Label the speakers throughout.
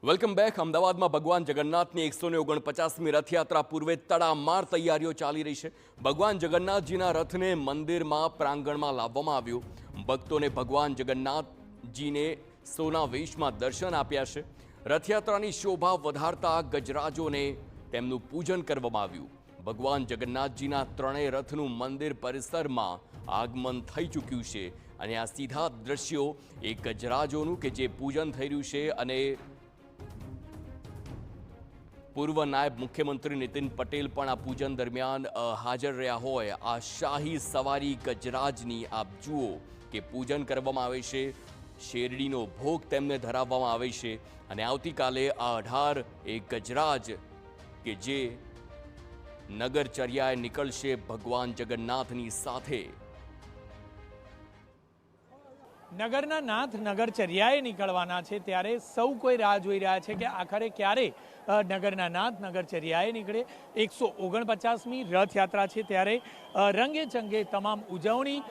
Speaker 1: Welcome back. અમદાવાદમાં ભગવાન જગન્નાથની 149મી રથયાત્રા પૂર્વે તડામાર તૈયારીઓ ચાલી રહી છે. ભગવાન જગન્નાથજીના રથને મંદિરમાં પ્રાંગણમાં લાવવામાં આવ્યું. ભક્તોને ભગવાન જગન્નાથજીને સોના વેશમાં દર્શન આપ્યા છે. રથયાત્રાની શોભા વધારતા ગજરાજોને તેમનું પૂજન કરવામાં આવ્યું. ભગવાન જગન્નાથજીના ત્રણેય રથનું મંદિર પરિસરમાં આગમન થઈ ચૂક્યું છે અને આ સીધા દ્રશ્યો એ ગજરાજોનું કે જે પૂજન થઈ રહ્યું છે અને પૂર્વ નાયબ મુખ્યમંત્રી નીતિન પટેલ પણ આ પૂજન દરમિયાન હાજર રહ્યા હોય. આ શાહી સવારી ગજરાજની આપ જુઓ કે પૂજન કરવામાં આવે છે. શેરડીનો ભોગ તેમને ધરાવવામાં આવે છે અને આવતીકાલે આ 18 એક ગજરાજ કે જે નગરચર્યાએ નીકળશે ભગવાન જગન્નાથની સાથે.
Speaker 2: નગરના નાથ નગરચર્યાએ નીકળવાના છે ત્યારે સૌ કોઈ રાહ જોઈ રહ્યા છે કે આખરે ક્યારે નગરના નાથ નગરચર્યાએ નીકળે. 149મી રથયાત્રા છે ત્યારે રંગે ચંગે તમામ ઉજવણી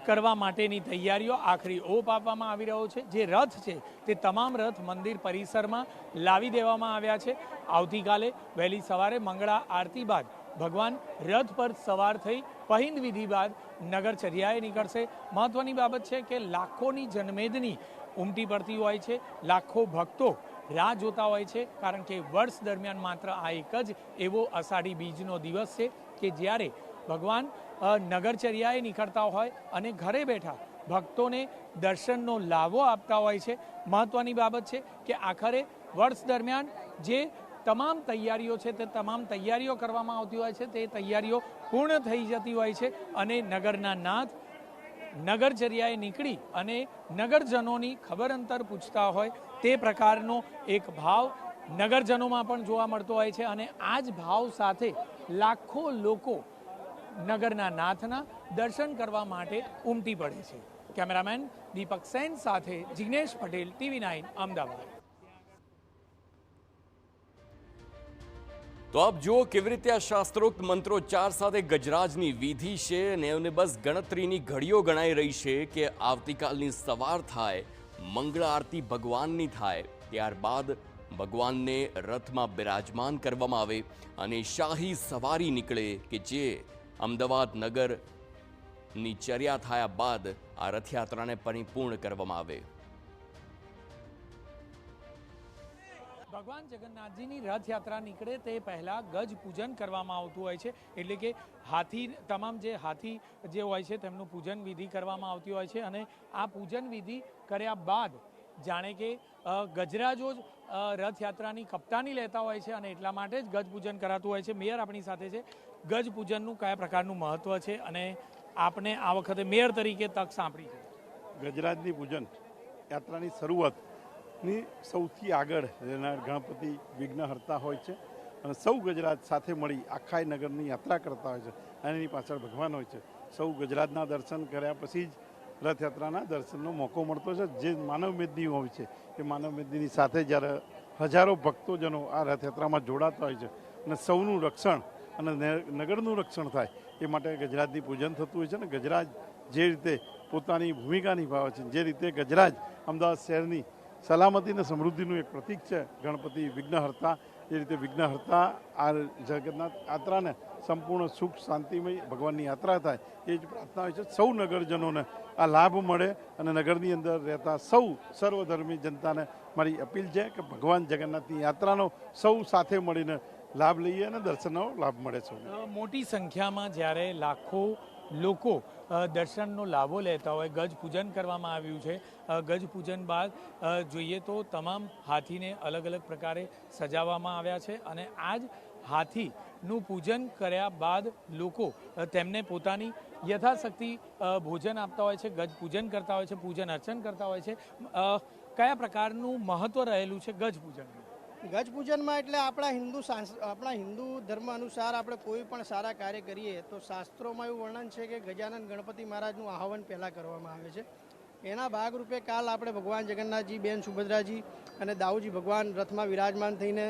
Speaker 2: કરવા માટેની તૈયારીઓ આખરી ઓપ આપવામાં આવી રહ્યો છે. જે રથ છે તે તમામ રથ મંદિર પરિસરમાં લાવી દેવામાં આવ્યા છે. આવતીકાલે વહેલી સવારે મંગળા આરતી બાદ ભગવાન રથ પર સવાર થઈ પહિંદ વિધિ બાદ નગરચર્યાએ નીકળશે. મહત્વની બાબત છે કે લાખોની જનમેદની ઉમટી પડતી હોય છે. લાખો ભક્તો રાહ જોતા હોય છે કારણ કે વર્ષ દરમિયાન માત્ર આ એક જ એવો અષાઢી બીજનો દિવસ છે કે જ્યારે ભગવાન નગરચર્યાએ નીકળતા હોય અને ઘરે બેઠા ભક્તોને દર્શનનો લાવો આપતા હોય છે. મહત્વની બાબત છે કે આખરે વર્ષ દરમિયાન જે તમામ તૈયારીઓ છે તે તમામ તૈયારીઓ કરવામાં આવતી હોય છે. તે તૈયારીઓ પૂર્ણ થઈ જતી હોય છે અને નગરના નાથ નગરચર્યાએ નીકળી અને નગરજનોની ખબર અંતર પૂછતા હોય તે પ્રકારનો એક ભાવ નગરજનોમાં પણ જોવા મળતો હોય છે અને આ જ ભાવ સાથે લાખો લોકો નગરના નાથના દર્શન કરવા માટે ઉમટી પડે છે. કેમેરામેન દીપક સેન સાથે જિગ્નેશ પટેલ, TV9 અમદાવાદ.
Speaker 1: તો આપ જુઓ કેવી રીતે આ શાસ્ત્રોક્ત મંત્રોચ્ચાર સાથે ગજરાજની વિધિ છે અને એમને બસ ગણતરીની ઘડીઓ ગણાઈ રહી છે કે આવતીકાલની સવાર થાય, મંગળા આરતી ભગવાનની થાય, ત્યારબાદ ભગવાનને રથમાં બિરાજમાન કરવામાં આવે અને શાહી સવારી નીકળે કે જે અમદાવાદ નગરની ચર્યા થયા બાદ આ રથયાત્રાને પરિપૂર્ણ કરવામાં આવે.
Speaker 2: ભગવાન જગન્નાથજીની રથયાત્રા નીકળે તે પહેલા ગજ પૂજન કરવામાં આવતું હોય છે. એટલે કે હાથી તમામ જે હાથી જે હોય છે તેમનું પૂજન વિધિ કરવામાં આવતી હોય છે અને આ પૂજન વિધિ કર્યા બાદ જાણે કે ગજરાજો જ રથયાત્રાની કપ્તાની લેતા હોય છે અને એટલા માટે જ ગજ પૂજન કરાતું હોય છે. મેયર આપણી સાથે છે. ગજ પૂજનનું કયા પ્રકારનું મહત્વ છે અને આપને આ વખતે મેયર તરીકે તક સાંપડી છે?
Speaker 3: ગજરાજની પૂજન યાત્રાની શરૂઆતની સૌથી આગળ રહેનાર ગણપતિ વિઘ્નહર્તા હોય છે અને સૌ ગજરાજ સાથે મળી આખા નગરની યાત્રા કરતા હોય છે અને એની પાછળ ભગવાન હોય છે. સૌ ગજરાજના દર્શન કર્યા પછી જ રથયાત્રાના દર્શનનો મોકો મળતો છે. જે માનવ મેદની હોય છે એ માનવ મેદનીની સાથે જ્યારે હજારો ભક્તોજનો આ રથયાત્રામાં જોડાતા હોય છે અને સૌનું રક્ષણ અને નગરનું રક્ષણ થાય એ માટે ગજરાજની પૂજન થતું હોય છે. અને ગજરાજ જે રીતે પોતાની ભૂમિકા નિભાવે છે, જે રીતે ગજરાજ અમદાવાદ શહેરની સલામતી અને સમૃદ્ધિનું એક પ્રતીક છે, ગણપતિ વિઘ્નહર્તા, એ રીતે વિઘ્નહર્તા આ જગન્નાથ યાત્રાને સંપૂર્ણ સુખ શાંતિમય ભગવાનની યાત્રા થાય એ જ પ્રાર્થના હોય છે. સૌ નગરજનોને આ લાભ મળે અને નગરની અંદર રહેતા સૌ સર્વધર્મી જનતાને મારી અપીલ છે કે ભગવાન જગન્નાથની યાત્રાનો સૌ સાથે મળીને લાભ લઈએ અને દર્શનનો લાભ મળે છે.
Speaker 2: મોટી સંખ્યામાં જ્યારે લાખો લોકો દર્શનનો લાભો લેતા હોય, ગજ પૂજન કરવામાં આવ્યું છે. ગજ પૂજન બાદ જોઈએ તો તમામ હાથીને અલગ અલગ પ્રકારે સજાવવામાં આવ્યા છે અને આ જ હાથીનું પૂજન કર્યા બાદ લોકો તેમને પોતાની યથાશક્તિ ભોજન આપતા હોય છે, ગજ પૂજન કરતા હોય છે, પૂજન અર્ચન કરતા હોય છે. કયા પ્રકારનું મહત્વ રહેલું છે ગજ પૂજનનું?
Speaker 4: ગજ પૂજનમાં એટલે આપણા હિન્દુ ધર્મ અનુસાર આપણે કોઈ પણ સારા કાર્ય કરીએ તો શાસ્ત્રોમાં એવું વર્ણન છે કે ગજાનન ગણપતિ મહારાજનું આહવાન પહેલાં કરવામાં આવે છે. એના ભાગરૂપે કાલ આપણે ભગવાન જગન્નાથજી, બેન સુભદ્રાજી અને દાઉજી ભગવાન રથમાં વિરાજમાન થઈને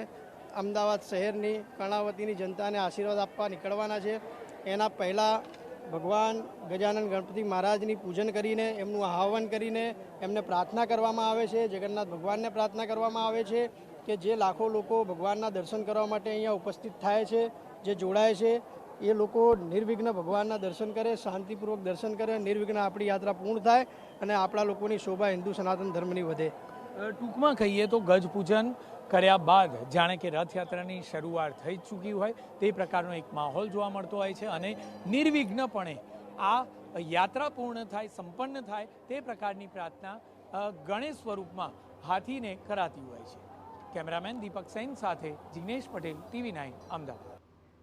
Speaker 4: અમદાવાદ શહેરની કર્ણાવતીની જનતાને આશીર્વાદ આપવા નીકળવાના છે. એના પહેલાં ભગવાન ગજાનન ગણપતિ મહારાજની પૂજન કરીને એમનું આહવાન કરીને એમને પ્રાર્થના કરવામાં આવે છે. જગન્નાથ ભગવાનને પ્રાર્થના કરવામાં આવે છે કે જે લાખો લોકો ભગવાનના દર્શન કરવા માટે અહીંયા ઉપસ્થિત થાય છે, જે જોડાય છે, એ લોકો નિર્વિઘ્ન ભગવાનના દર્શન કરે, શાંતિપૂર્વક દર્શન કરે, નિર્વિઘ્ન આપણી યાત્રા પૂર્ણ થાય અને આપણા લોકોની શોભા હિન્દુ સનાતન ધર્મની વધે.
Speaker 2: ટૂંકમાં કહીએ તો ગજ પૂજન કર્યા બાદ જાણે કે રથયાત્રાની શરૂઆત થઈ ચૂકી હોય તે પ્રકારનો એક માહોલ જોવા મળતો હોય છે અને નિર્વિઘ્નપણે આ યાત્રા પૂર્ણ થાય, સંપન્ન થાય તે પ્રકારની પ્રાર્થના ગણેશ સ્વરૂપમાં હાથીને કરાતી હોય છે. કેમેરામેન દીપક સેન સાથે જિગ્નેશ પટેલ, TV9 અમદાવાદ.